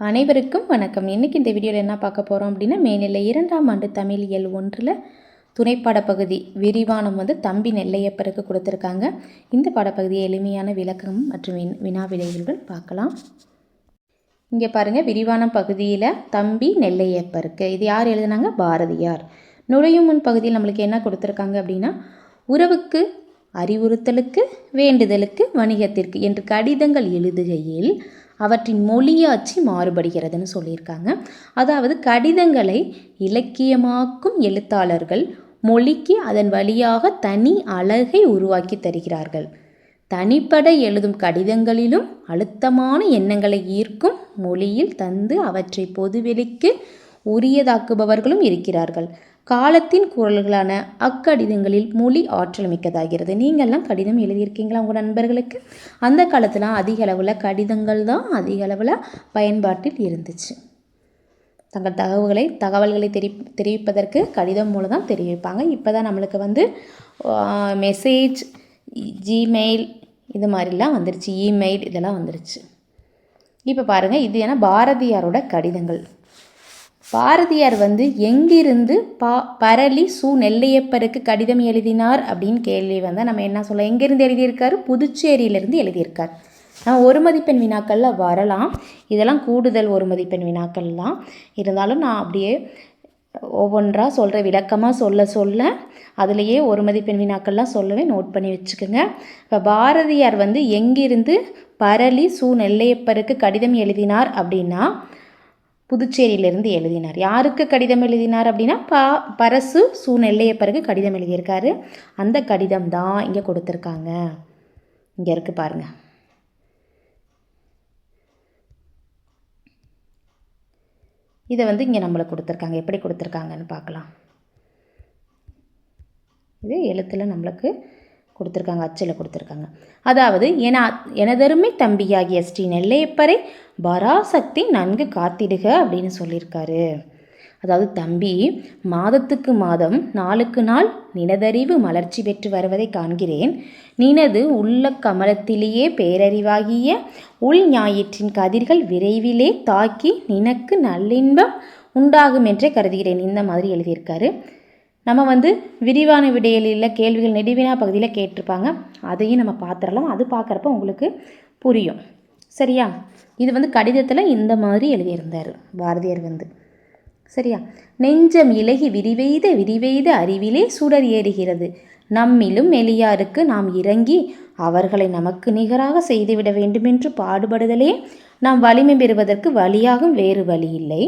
அனைவருக்கும் வணக்கம். இன்றைக்கி இந்த வீடியோவில் என்ன பார்க்க போகிறோம் அப்படின்னா, மேல்நிலை 2ஆம் ஆண்டு தமிழ் இயல் 1 துணைப்பாட பகுதி விரிவானம் தம்பி நெல்லையப்பருக்கு கொடுத்துருக்காங்க. இந்த பாடப்பகுதியை எளிமையான விளக்கம் மற்றும் வினா விடைகளுடன் பார்க்கலாம். இங்கே பாருங்கள், விரிவானம் பகுதியில் தம்பி நெல்லையப்பருக்கு இது யார் எழுதுனாங்க? பாரதியார். நுழையும் முன் பகுதியில் நம்மளுக்கு என்ன கொடுத்துருக்காங்க அப்படின்னா, உறவுக்கு, அறிவுறுத்தலுக்கு, வேண்டுதலுக்கு, வணிகத்திற்கு என்று கடிதங்கள் எழுதுகையில் அவற்றின் மொழியாட்சி மாறுபடுகிறதுன்னு சொல்லியிருக்காங்க. அதாவது கடிதங்களை இலக்கியமாக்கும் எழுத்தாளர்கள் மொழிக்கு அதன் வழியாக தனி அழகை உருவாக்கி தருகிறார்கள். தனிப்பட எழுதும் கடிதங்களிலும் அழுத்தமான எண்ணங்களை ஈர்க்கும் மொழியில் தந்து அவற்றை பொதுவெளிக்கு உரியதாக்குபவர்களும் இருக்கிறார்கள். காலத்தின் குரல்களான அக்கடிதங்களில் மொழி ஆற்றல் மிக்கதாகிறது. நீங்கள்லாம் கடிதம் எழுதியிருக்கீங்களா உங்கள் நண்பர்களுக்கு? அந்த காலத்தில் அதிக அளவில் கடிதங்கள் தான் அதிக அளவில் பயன்பாட்டில் இருந்துச்சு. தங்கள் தகவல்களை தெரிவிப்பதற்கு கடிதம் மூலம் தான் தெரிவிப்பாங்க. இப்போ தான் நம்மளுக்கு மெசேஜ், ஜிமெயில் இது மாதிரிலாம் வந்துருச்சு, இமெயில் இதெல்லாம் வந்துருச்சு. இப்போ பாருங்கள், இது ஏன்னா பாரதியாரோட கடிதங்கள். பாரதியார் எங்கிருந்து பரளி சு நெல்லையப்பருக்கு கடிதம் எழுதினார் அப்படின்னு கேள்வி நம்ம என்ன சொல்ல, எங்கேருந்து எழுதியிருக்காரு? புதுச்சேரியிலேருந்து எழுதியிருக்கார். நம்ம ஒரு மதிப்பெண் வினாக்களில் வரலாம், இதெல்லாம் கூடுதல் ஒரு மதிப்பெண் வினாக்கள் தான். இருந்தாலும் நான் அப்படியே ஒவ்வொன்றா சொல்கிற, விளக்கமாக சொல்ல அதுலேயே ஒரு மதிப்பெண் வினாக்கள்லாம் சொல்லவே நோட் பண்ணி வச்சுக்கோங்க. இப்போ பாரதியார் எங்கிருந்து பரளி சு நெல்லையப்பருக்கு கடிதம் எழுதினார் அப்படின்னா புதுச்சேரியிலிருந்து எழுதினார். யாருக்கு கடிதம் எழுதினார் அப்படின்னா பரசு சு நெல்லையப்பருக்கு கடிதம் எழுதியிருக்காரு. அந்த கடிதம் தான் இங்கே கொடுத்துருக்காங்க. இங்கே இருக்குது பாருங்கள். இதை இங்கே நம்மளுக்கு கொடுத்துருக்காங்க. எப்படி கொடுத்துருக்காங்கன்னு பார்க்கலாம். இது எழுத்தில் நம்மளுக்கு கொடுத்துருக்காங்க, அச்சில் கொடுத்துருக்காங்க. அதாவது எனதருமை தம்பியாகிய ஸ்ரீ நெல்லையப்பரை பராசக்தி நன்கு காத்திடுக அப்படின்னு சொல்லியிருக்காரு. அதாவது தம்பி, மாதத்துக்கு மாதம் நாளுக்கு நாள் நினதறிவு மலர்ச்சி பெற்று வருவதை காண்கிறேன். நினது உள்ள கமலத்திலேயே பேரறிவாகிய உள் ஞாயிற்றின் கதிர்கள் விரைவிலே தாக்கி நினக்கு நல்லின்பம் உண்டாகும் என்றே கருதுகிறேன். இந்த மாதிரி எழுதியிருக்காரு. நம்ம விரிவான விடையில கேள்விகள் நெடுவினா பகுதியில் கேட்டிருப்பாங்க, அதையும் நம்ம பார்த்துடலாம். அது பார்க்குறப்ப உங்களுக்கு புரியும். சரியா? இது கடிதத்தில் இந்த மாதிரி எழுதியிருந்தார் பாரதியார். சரியா? நெஞ்சம் இலகி விரிவெய்த அறிவிலே சுடர் ஏறுகிறது. நம்மிலும் எளியாருக்கு நாம் இறங்கி அவர்களை நமக்கு நிகராக செய்துவிட வேண்டுமென்று பாடுபடுதலே நாம் வலிமை பெறுவதற்கு வழியாகும், வேறு வழி இல்லை.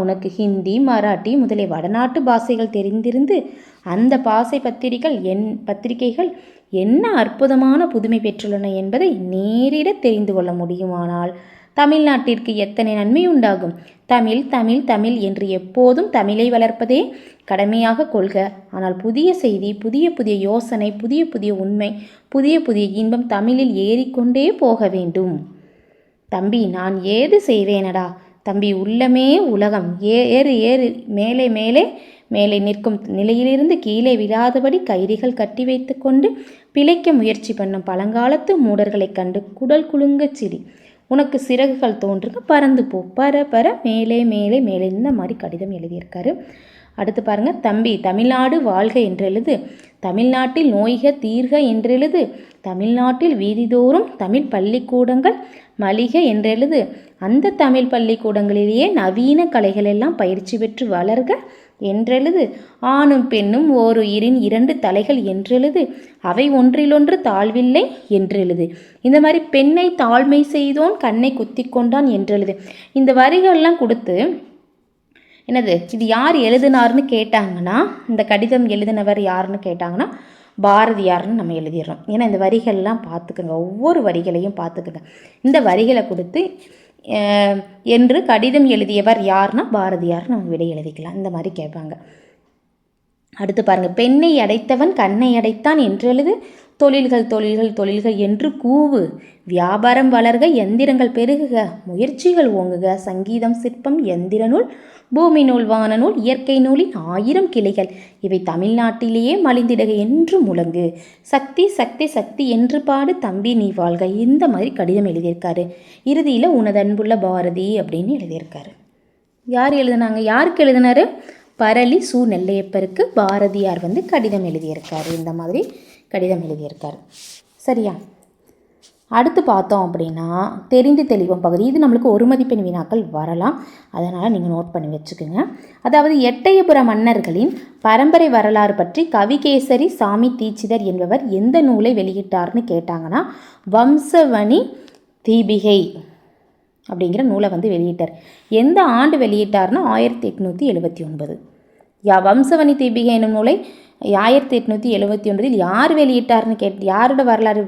உனக்கு ஹிந்தி, மராட்டி முதலிய வடநாட்டு பாஷைகள் தெரிந்திருந்து அந்த பாஷை பத்திரிகைகள் என்ன அற்புதமான புதுமை பெற்றுள்ளன என்பதை நேரிட தெரிந்து கொள்ள முடியுமானால் தமிழ்நாட்டிற்கு எத்தனை நன்மை உண்டாகும். தமிழ் தமிழ் தமிழ் என்று எப்போதும் தமிழை வளர்ப்பதே கடமையாக கொள்க. ஆனால் புதிய செய்தி, புதிய புதிய யோசனை, புதிய புதிய உண்மை, புதிய புதிய இன்பம் தமிழில் ஏறிக்கொண்டே போக வேண்டும். தம்பி, நான் ஏது செய்வேனடா தம்பி, உள்ளமே உலகம், ஏறு ஏறு மேலே மேலே மேலே நிற்கும் நிலையிலிருந்து கீழே விழாதபடி கயிறுகள் கட்டி வைத்து கொண்டு பிழைக்க முயற்சி பண்ணும் பழங்காலத்து மூடர்களை கண்டு குடல் குலுங்கச் சிரி. உனக்கு சிறகுகள் தோன்றுங்க, பறந்து போ, பர பர மேலே மேலே மேலே. இந்த மாதிரி கடிதம் எழுதியிருக்காரு. அடுத்து பாருங்கள், தம்பி, தமிழ்நாடு வாழ்க என்றெழுது, தமிழ்நாட்டில் நோய்க தீர்க என்றெழுது, தமிழ்நாட்டில் வீதிதோறும் தமிழ் பள்ளிக்கூடங்கள் மலிக என்றெழுது, அந்த தமிழ் பள்ளிக்கூடங்களிலேயே நவீன கலைகள் எல்லாம் பயிற்சி பெற்று வளர்க என்றெழுது, ஆணும் பெண்ணும் ஓர் உயிரின் 2 தலைகள் என்றெழுது, அவை ஒன்றிலொன்று தாழ்வில்லை என்றெழுது. இந்த மாதிரி பெண்ணை தாழ்மை செய்தோன் கண்ணை குத்தி கொண்டான் என்றெழுது. இந்த வரிகள்லாம் கொடுத்து என்னது, இது யார் எழுதினார்னு கேட்டாங்கன்னா, இந்த கடிதம் எழுதினவர் யாருன்னு கேட்டாங்கன்னா பாரதியார்னு நம்ம எழுதிடுறோம். ஏன்னா இந்த வரிகள்லாம் பார்த்துக்குங்க, ஒவ்வொரு வரிகளையும் பார்த்துக்குங்க. இந்த வரிகளை கொடுத்து என்று கடிதம் எழுதியவர் யார்னா பாரதியார் நம்ம விடை எழுதிக்கலாம். இந்த மாதிரி கேட்பாங்க. அடுத்து பாருங்கள், பெண்ணை அடைத்தவன் கண்ணை அடைத்தான் என்றெழுது, தொழில்கள் தொழில்கள் தொழில்கள் என்று கூவு, வியாபாரம் வளர்க, எந்திரங்கள் பெருகுக, முயற்சிகள் ஓங்குக, சங்கீதம் சிற்பம் எந்திர நூல், பூமி நூல் வானநூல் இயற்கை நூலின் 1000 கிளைகள் இவை தமிழ்நாட்டிலேயே மலிந்திடுக என்று முழங்கு, சக்தி சக்தி சக்தி என்று பாடு தம்பி நீ வாழ்க. இந்த மாதிரி கடிதம் எழுதியிருக்காரு. இறுதியில் உனது அன்புள்ள பாரதி அப்படின்னு எழுதியிருக்காரு. யார் எழுதினாங்க? யாருக்கு எழுதினாரு? பரளி சு நெல்லையப்பருக்கு பாரதியார் கடிதம் எழுதியிருக்காரு. இந்த மாதிரி கடிதம் எழுதியிருக்காரு. சரியா? அடுத்து பார்த்தோம் அப்படின்னா தெரிந்து தெளிவும் பகுதி. இது நம்மளுக்கு ஒரு மதிப்பெண் வினாக்கள் வரலாம், அதனால் நீங்கள் நோட் பண்ணி வச்சுக்கோங்க. அதாவது எட்டயபுர மன்னர்களின் பரம்பரை வரலாறு பற்றி கவிகேசரி சாமி தீட்சிதர் என்பவர் எந்த நூலை வெளியிட்டார்னு கேட்டாங்கன்னா வம்சவணி தீபிகை அப்படிங்கிற நூலை வெளியிட்டார். எந்த ஆண்டு வெளியிட்டார்னா 1879. வம்சவணி தீபிகை என்னும் நூலை 1879 யார் வெளியிட்டார்னு யாரோட வரலாறு,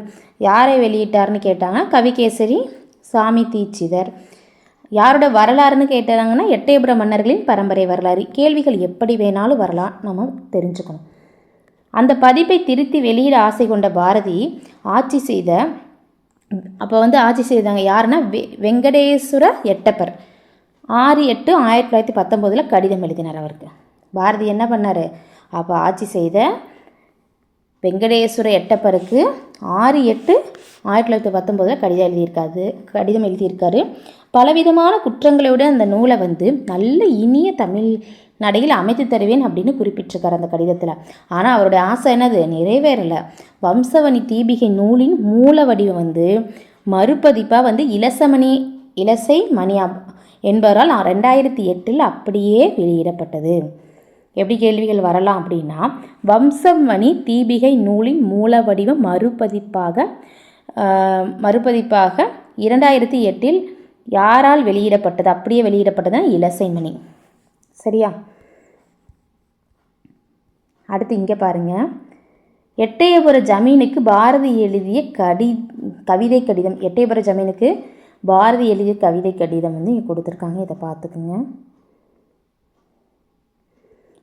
யாரை வெளியிட்டார்னு கேட்டாங்கன்னா கவிகேசரி சாமி தீட்சிதர். யாரோட வரலாறுன்னு கேட்டாங்கன்னா எட்டயபுர மன்னர்களின் பரம்பரை வரலாறு. கேள்விகள் எப்படி வேணாலும் வரலாம், நம்ம தெரிஞ்சுக்கணும். அந்த பதிப்பை திருத்தி வெளியிட ஆசை கொண்ட பாரதி ஆட்சி செய்த ஆட்சி செய்தாங்க யாருன்னா வெங்கடேஸ்வர எட்டப்பர் 6/8/1919 கடிதம் எழுதினார். அவருக்கு பாரதி என்ன பண்ணார்? அப்போ ஆட்சி செய்த வெங்கடேஸ்வர எட்டப்பருக்கு 6/8/1919 கடிதம் எழுதியிருக்காரு. பலவிதமான குற்றங்களோட அந்த நூலை நல்ல இனிய தமிழ் நடையில் அமைத்து தருவேன் அப்படின்னு குறிப்பிட்டிருக்கார் அந்த கடிதத்தில். ஆனால் அவருடைய ஆசை என்னது? நிறைவேறலை. வம்சவணி தீபிகை நூலின் மூல வடிவம் மறுபதிப்பாக இலசை மணி என்பவரால் 2008 அப்படியே வெளியிடப்பட்டது. எப்படி கேள்விகள் வரலாம் அப்படின்னா வம்சவணி தீபிகை நூலின் மூல வடிவம் மறுபதிப்பாக 2008 யாரால் வெளியிடப்பட்டது? அப்படியே வெளியிடப்பட்டது இலசைமணி. சரியா? அடுத்து இங்கே பாருங்க, எட்டயபுர ஜமீனுக்கு பாரதி எழுதிய கவிதை கடிதம். எட்டயபுர ஜமீனுக்கு பாரதி எழுதிய கவிதை கடிதம் இங்கே கொடுத்துருக்காங்க. இதை பார்த்துக்குங்க.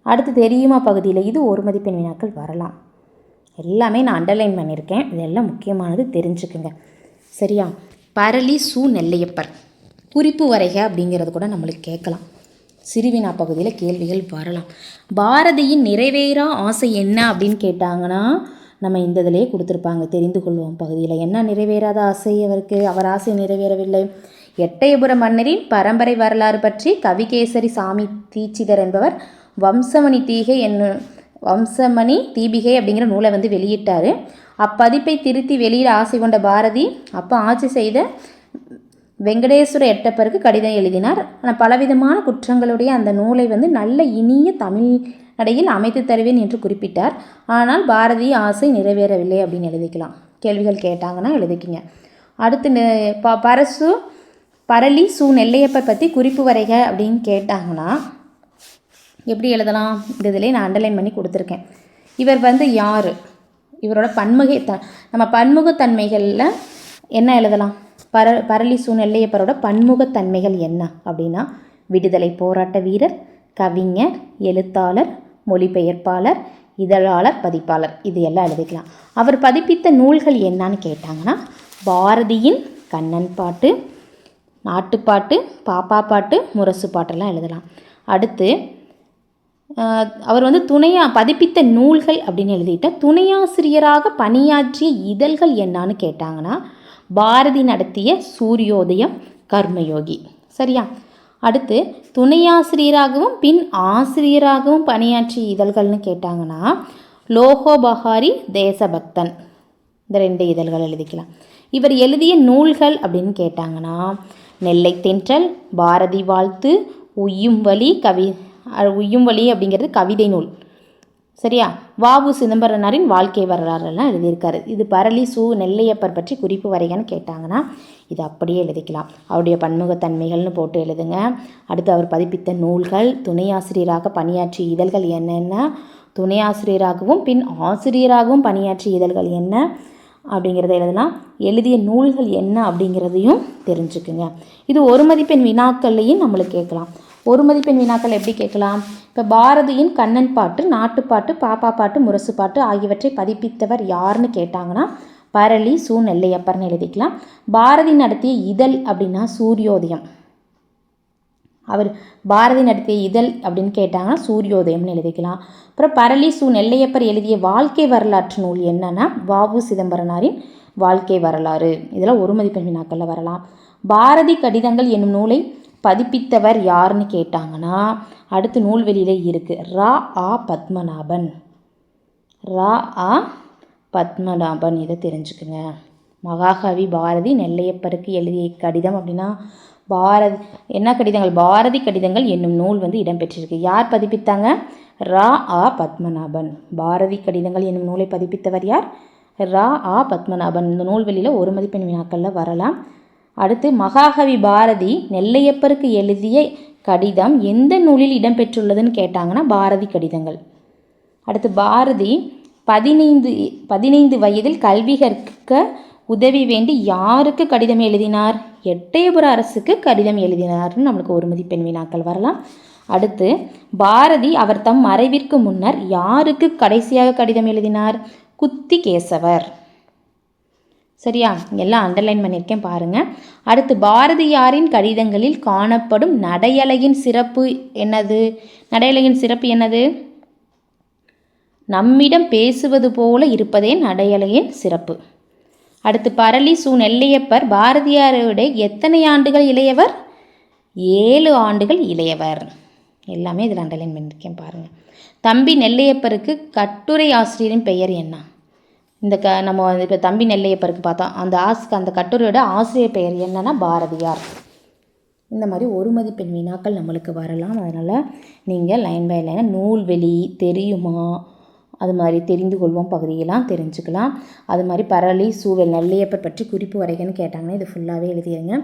அடுத்து தெரியுமா பகுதியில் இது ஒரு மதிப்பெண் வினாக்கள் வரலாம். எல்லாமே நான் அண்டர்லைன் பண்ணியிருக்கேன், இதெல்லாம் முக்கியமானது, தெரிஞ்சுக்குங்க. சரியா? பரளி சு நெல்லையப்பர் குறிப்பு வரைக அப்படிங்கிறது கூட நம்மளுக்கு கேட்கலாம். சிறுவினா பகுதியில் கேள்விகள் வரலாம். பாரதியின் நிறைவேறா ஆசை என்ன அப்படின்னு கேட்டாங்கன்னா நம்ம இந்த இதிலே கொடுத்துருப்பாங்க. தெரிந்து கொள்வோம் பகுதியில் என்ன நிறைவேறாத ஆசை அவருக்கு? அவர் ஆசை நிறைவேறவில்லை. எட்டயபுர மன்னரின் பரம்பரை வரலாறு பற்றி கவிகேசரி சாமி தீட்சிதர் என்பவர் வம்சமணி தீபிகை அப்படிங்கிற நூலை வெளியிட்டார். அப்பதிப்பை திருத்தி வெளியிட ஆசை கொண்ட பாரதி அப்போ ஆட்சி செய்த வெங்கடேஸ்வர எட்டப்பருக்கு கடிதம் எழுதினார். ஆனால் பலவிதமான குற்றங்களுடைய அந்த நூலை நல்ல இனிய தமிழ் நடையில் அமைத்து தருவேன் என்று குறிப்பிட்டார். ஆனால் பாரதி ஆசை நிறைவேறவில்லை அப்படின்னு எழுதிக்கலாம். கேள்விகள் கேட்டாங்கன்னா எழுதிக்கிங்க. அடுத்து பரளி சு நெல்லையப்பர் பற்றி குறிப்பு வரைக அப்படின்னு கேட்டாங்கன்னா எப்படி எழுதலாம்? இந்த இதிலே நான் அண்டர்லைன் பண்ணி கொடுத்துருக்கேன். இவர் யார்? இவரோட நம்ம பன்முகத்தன்மைகளில் என்ன எழுதலாம்? பரளி சு நெல்லையப்பரோட பன்முகத்தன்மைகள் என்ன அப்படின்னா விடுதலை போராட்ட வீரர், கவிஞர், எழுத்தாளர், மொழிபெயர்ப்பாளர், இதழாளர், பதிப்பாளர், இது எல்லாம் எழுதிக்கலாம். அவர் பதிப்பித்த நூல்கள் என்னன்னு கேட்டாங்கன்னா பாரதியின் கண்ணன் பாட்டு, நாட்டுப்பாட்டு, பாப்பா பாட்டு, முரசு பாட்டெல்லாம் எழுதலாம். அடுத்து அவர் பதிப்பித்த நூல்கள் அப்படின்னு எழுதிட்ட துணையாசிரியராக பணியாற்றிய இதழ்கள் என்னான்னு கேட்டாங்கன்னா பாரதி நடத்திய சூரியோதயம், கர்மயோகி. சரியா? அடுத்து துணையாசிரியராகவும் பின் ஆசிரியராகவும் பணியாற்றிய இதழ்கள்னு கேட்டாங்கன்னா லோகோபகாரி, தேசபக்தன், இந்த 2 இதழ்கள் எழுதிக்கலாம். இவர் எழுதிய நூல்கள் அப்படின்னு கேட்டாங்கன்னா நெல்லை தென்றல், பாரதி வாழ்த்து, உய்யும் வழி அப்படிங்கிறது கவிதை நூல். சரியா? வ.உ. சிதம்பரனாரின் வாழ்க்கை வரலாறுலாம் எழுதியிருக்காரு. இது பரளி சு நெல்லையப்பர் பற்றி குறிப்பு வரைகன்னு கேட்டாங்கன்னா இது அப்படியே எழுதிக்கலாம். அவருடைய பன்முகத்தன்மைகள்னு போட்டு எழுதுங்க. அடுத்து அவர் பதிப்பித்த நூல்கள், துணையாசிரியராக பணியாற்றிய இதழ்கள் என்னென்ன, துணையாசிரியராகவும் பின் ஆசிரியராகவும் பணியாற்றிய இதழ்கள் என்ன அப்படிங்கிறத எழுதலாம். எழுதிய நூல்கள் என்ன அப்படிங்கிறதையும் தெரிஞ்சுக்குங்க. இது ஒரு மதிப்பெண் வினாக்கள்லையும் நம்மளுக்கு கேட்கலாம். ஒரு மதிப்பெண் வினாக்கள் எப்படி கேட்கலாம்? இப்போ பாரதியின் கண்ணன் பாட்டு, நாட்டுப்பாட்டு, பாப்பா பாட்டு, முரசு பாட்டு ஆகியவற்றை பதிப்பித்தவர் யாருன்னு கேட்டாங்கன்னா பரளி சு. நெல்லையப்பர்னு எழுதிக்கலாம். பாரதி நடத்திய இதழ் அப்படின்னா சூரியோதயம். அவர் பாரதி நடத்திய இதழ் அப்படின்னு கேட்டாங்கன்னா சூரியோதயம்னு எழுதிக்கலாம். அப்புறம் பரளி சு. நெல்லையப்பர் எழுதிய வாழ்க்கை வரலாற்று நூல் என்னன்னா வ.உ. சிதம்பரனாரின் வாழ்க்கை வரலாறு. இதெல்லாம் ஒரு மதிப்பெண் வினாக்களில் வரலாம். பாரதி கடிதங்கள் என்னும் நூலை பதிப்பித்தவர் யாருன்னு கேட்டாங்கன்னா அடுத்து நூல்வெளியில் இருக்குது ரா.ஆ. பத்மநாபன். ரா.ஆ. பத்மநாபன். இதை தெரிஞ்சுக்குங்க. மகாகவி பாரதி நெல்லையப்பருக்கு எழுதிய கடிதம் அப்படின்னா பாரதி என்ன கடிதங்கள்? பாரதி கடிதங்கள் என்னும் நூல் இடம்பெற்றிருக்கு. யார் பதிப்பித்தாங்க? ரா.ஆ. பத்மநாபன். பாரதி கடிதங்கள் என்னும் நூலை பதிப்பித்தவர் யார்? ரா.ஆ. பத்மநாபன். இந்த நூல்வெளியில் ஒரு மதிப்பெண் வினாக்களில் வரலாம். அடுத்து மகாகவி பாரதி நெல்லையப்பருக்கு எழுதிய கடிதம் எந்த நூலில் இடம்பெற்றுள்ளதுன்னு கேட்டாங்கன்னா பாரதி கடிதங்கள். அடுத்து பாரதி 15 வயதில் கல்வி கற்க உதவி வேண்டி யாருக்கு கடிதம் எழுதினார்? எட்டயபுர அரசுக்கு கடிதம் எழுதினார்னு நம்மளுக்கு ஒரு மதிப்பெண் வினாக்கள் வரலாம். அடுத்து பாரதி அவர் தம் மறைவிற்கு முன்னர் யாருக்கு கடைசியாக கடிதம் எழுதினார்? குத்தி கேசவர். சரியா? எல்லாம் அண்டர்லைன் பண்ணியிருக்கேன் பாருங்கள். அடுத்து பாரதியாரின் கடிதங்களில் காணப்படும் நடையழகின் சிறப்பு என்னது? நடையழகின் சிறப்பு என்னது? நம்மிடம் பேசுவது போல இருப்பதே நடையழகின் சிறப்பு. அடுத்து பரளி சு. நெல்லையப்பர் பாரதியாரோட எத்தனை ஆண்டுகள் இளையவர்? 7 ஆண்டுகள் இளையவர். எல்லாமே இதில் அண்டர்லைன் பண்ணியிருக்கேன் பாருங்கள். தம்பி நெல்லையப்பருக்கு கட்டுரை ஆசிரியரின் பெயர் என்ன? நம்ம இப்போ தம்பி நெல்லையப்பருக்கு பார்த்தோம். அந்த கட்டுரையோட ஆசிரியர் பெயர் என்னன்னா பாரதியார். இந்த மாதிரி ஒரு மதிப்பெண் வினாக்கள் நம்மளுக்கு வரலாம். அதனால் நீங்கள் லைன் பை லைனாக நூல்வெளி தெரியுமா அது மாதிரி தெரிந்து கொள்வோம் பகுதியெல்லாம் தெரிஞ்சுக்கலாம். அது மாதிரி பரளி சு. நெல்லையப்பர் பற்றி குறிப்பு வரைகன்னு கேட்டாங்கன்னா இது ஃபுல்லாகவே எழுதிடுங்க.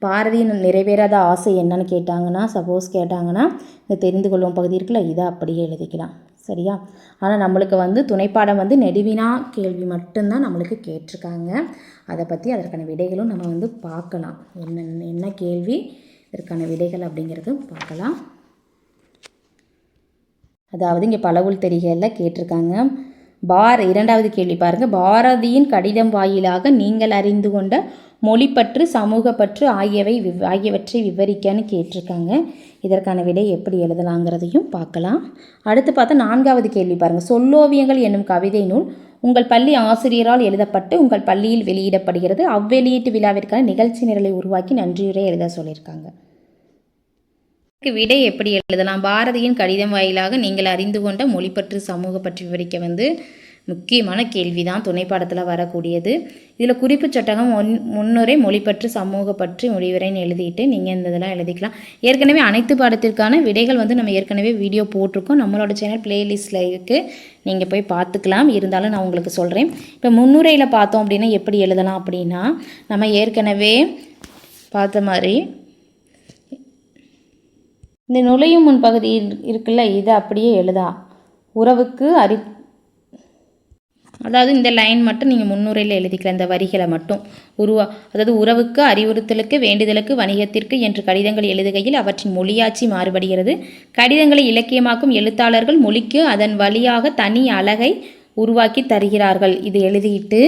பாரதியின் நிறைவேறாத ஆசை என்னன்னு கேட்டாங்கன்னா சப்போஸ் கேட்டாங்கன்னா இந்த தெரிந்து கொள்வோம் பகுதி இருக்குல்ல இதை அப்படியே எழுதிக்கலாம். சரியா? ஆனால் நம்மளுக்கு துணைப்பாடம் நெடுவினா கேள்வி மட்டும்தான் நம்மளுக்கு கேட்டிருக்காங்க. அதை பற்றி அதற்கான விடைகளும் நம்ம பார்க்கலாம். என்ன கேள்வி இதற்கான விடைகள் அப்படிங்கிறது பார்க்கலாம். அதாவது இங்கே பலவுள் தெரிகையில் கேட்டிருக்காங்க. இரண்டாவது கேள்வி பாருங்கள். பாரதியின் கடிதம் வாயிலாக நீங்கள் அறிந்து கொண்ட மொழிப்பற்று சமூகப்பற்று ஆகியவற்றை விவரிக்கன்னு கேட்டிருக்காங்க. இதற்கான விடை எப்படி எழுதலாங்கிறதையும் பார்க்கலாம். அடுத்து பார்த்தா நான்காவது கேள்வி பாருங்கள். சொல்லோவியங்கள் என்னும் கவிதை நூல் உங்கள் பள்ளி ஆசிரியரால் எழுதப்பட்டு உங்கள் பள்ளியில் வெளியிடப்படுகிறது. அவ்வெளியீட்டு விழாவிற்கான நிகழ்ச்சி நிரலை உருவாக்கி நன்றியுரை எழுத சொல்லியிருக்காங்க. விடை எப்படி எழுதலாம்? பாரதியின் கடிதம் வாயிலாக நீங்கள் அறிந்து கொண்ட மொழிப்பற்று சமூக பற்றி விவரிக்க முக்கியமான கேள்வி தான் துணைப்பாடத்தில் வரக்கூடியது. இதில் குறிப்பு சட்டகம் முன்னுரை மொழிப்பற்று சமூக பற்றி முடிவுரைன்னு எழுதிட்டு நீங்கள் இந்த இதெல்லாம் எழுதிக்கலாம். ஏற்கனவே அனைத்து பாடத்திற்கான விடைகள் நம்ம ஏற்கனவே வீடியோ போட்டிருக்கோம். நம்மளோட சேனல் பிளேலிஸ்ட்டில் இருக்குது, நீங்கள் போய் பார்த்துக்கலாம். இருந்தாலும் நான் உங்களுக்கு சொல்கிறேன். இப்போ முன்னுரையில் பார்த்தோம் அப்படின்னா எப்படி எழுதலாம் அப்படின்னா நம்ம ஏற்கனவே பார்த்த மாதிரி இந்த நுழையும் முன் பகுதியில் இருக்குல்ல இதை அப்படியே எழுதா உறவுக்கு அதாவது இந்த லைன் மட்டும் நீங்கள் முன்னுரையில் எழுதிக்கலாம். இந்த வரிகளை மட்டும் அதாவது உறவுக்கு அறிவுறுத்தலுக்கு வேண்டுதலுக்கு வணிகத்திற்கு என்று கடிதங்கள் எழுதுகையில் அவற்றின் மொழியாட்சி மாறுபடுகிறது. கடிதங்களை இலக்கியமாக்கும் எழுத்தாளர்கள் மொழிக்கு அதன் வழியாக தனி அழகை உருவாக்கி தருகிறார்கள். இது எழுதிட்டு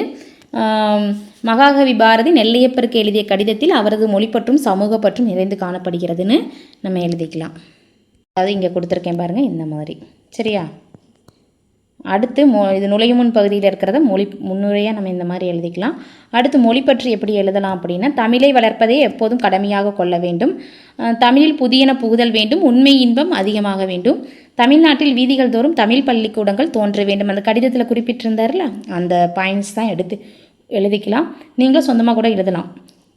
மகாகவி பாரதி நெல்லையப்பருக்கு எழுதிய கடிதத்தில் அவரது மொழிப்பற்றும் சமூக பற்றும் நிறைந்து காணப்படுகிறதுன்னு நம்ம எழுதிக்கலாம். அதாவது இங்கே கொடுத்துருக்கேன் பாருங்கள் இந்த மாதிரி. சரியா? அடுத்து இது நுழையும் முன் பகுதியில் இருக்கிறத முன்னுரையாக நம்ம இந்த மாதிரி எழுதிக்கலாம். அடுத்து மொழி பற்றி எப்படி எழுதலாம் அப்படின்னா தமிழை வளர்ப்பதே எப்போதும் கடமையாக கொள்ள வேண்டும். தமிழில் புதியன புகுதல் வேண்டும். உண்மை இன்பம் அதிகமாக வேண்டும். தமிழ்நாட்டில் வீதிகள் தோறும் தமிழ் பள்ளிக்கூடங்கள் தோன்ற வேண்டும். அந்த கடிதத்தில் குறிப்பிட்டிருந்தார்ல அந்த பாயிண்ட்ஸ் தான் எடுத்து எழுதிக்கலாம். நீங்களும் சொந்தமாக கூட எழுதலாம்.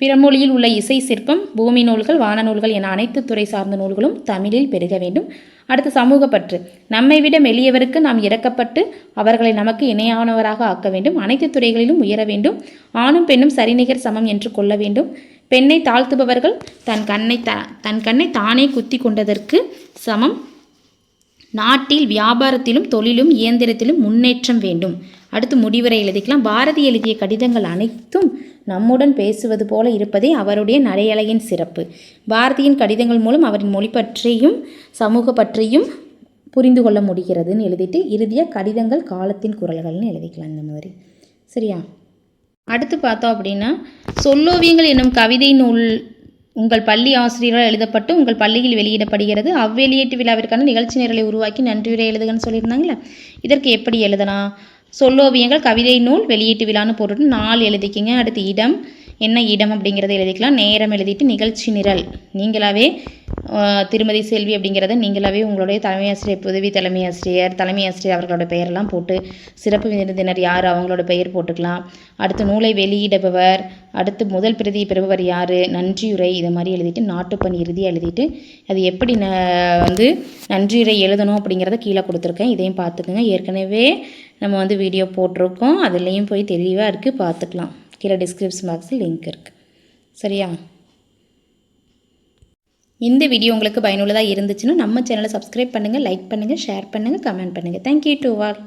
பிறமொழியில் உள்ள இசை சிற்பம் பூமி நூல்கள் வான நூல்கள் என அனைத்து துறை சார்ந்த நூல்களும் தமிழில் பெருக வேண்டும். அடுத்து சமூக பற்று நம்மை விட மெலியவருக்கு நாம் இறக்கப்பட்டு அவர்களை நமக்கு இணையானவராக ஆக்க வேண்டும். அனைத்து துறைகளிலும் உயர வேண்டும். ஆணும் பெண்ணும் சரிநிகர் சமம் என்று கொள்ள வேண்டும். பெண்ணை தாழ்த்துபவர்கள் தன் கண்ணை தானே குத்தி கொண்டதற்கு சமம். நாட்டில் வியாபாரத்திலும் தொழிலும் இயந்திரத்திலும் முன்னேற்றம் வேண்டும். அடுத்து முடிவுரை எழுதிக்கலாம். பாரதி எழுதிய கடிதங்கள் அனைத்தும் நம்முடன் பேசுவது போல இருப்பதே அவருடைய நடையலையின் சிறப்பு. பாரதியின் கடிதங்கள் மூலம் அவரின் மொழி பற்றியும் சமூக பற்றியும் புரிந்து கொள்ள முடிகிறதுன்னு எழுதிட்டு இறுதியாக கடிதங்கள் காலத்தின் குரல்கள்னு எழுதிக்கலாம் இந்த மாதிரி. சரியா? அடுத்து பார்த்தோம் அப்படின்னா, சொல்லோவியங்கள் என்னும் கவிதை நூல் உங்கள் பள்ளி ஆசிரியர்களால் எழுதப்பட்டு உங்கள் பள்ளியில் வெளியிடப்படுகிறது. அவ்வெளியீட்டு விழாவிற்கான நிகழ்ச்சி நிரலை உருவாக்கி நன்றியுரை எழுதுகன்னு சொல்லியிருந்தாங்களே, இதற்கு எப்படி எழுதலாம்? சொல்லோவியங்கள் கவிதை நூல் வெளியீட்டு விழான்னு போட்டுட்டு 4 எழுதிக்கிங்க. அடுத்து இடம், என்ன இடம் அப்படிங்கிறத எழுதிக்கலாம். நேரம் எழுதிட்டு நிகழ்ச்சி நிரல் நீங்களாவே திருமதி செல்வி அப்படிங்கிறத நீங்களாவே உங்களுடைய தலைமை ஆசிரியர், உதவி தலைமை ஆசிரியர் அவர்களோட பெயரெல்லாம் போட்டு, சிறப்பு விருந்தினர் யார் அவங்களோட பெயர் போட்டுக்கலாம். அடுத்து நூலை வெளியிடுபவர், அடுத்து முதல் பிரதி பெறுபவர் யார், நன்றியுரை, இதை மாதிரி எழுதிட்டு நாட்டுப்பணி இறுதியாக எழுதிட்டு அது எப்படி வந்து நன்றியுரை எழுதணும் அப்படிங்கிறத கீழே கொடுத்துருக்கேன். இதையும் பார்த்துக்குங்க. ஏற்கனவே நம்ம வீடியோ போட்டிருக்கோம், அதுலேயும் போய் தெளிவாக இருக்குது, பார்த்துக்கலாம். கீழே டிஸ்கிரிப்ஷன் பாக்ஸில் லிங்க் இருக்குது. சரியா? இந்த வீடியோ உங்களுக்கு பயனுள்ளதாக இருந்துச்சுன்னா நம்ம சேனலை சப்ஸ்கிரைப் பண்ணுங்கள், லைக் பண்ணுங்கள், ஷேர் பண்ணுங்கள், கமெண்ட் பண்ணுங்கள். Thank you to all.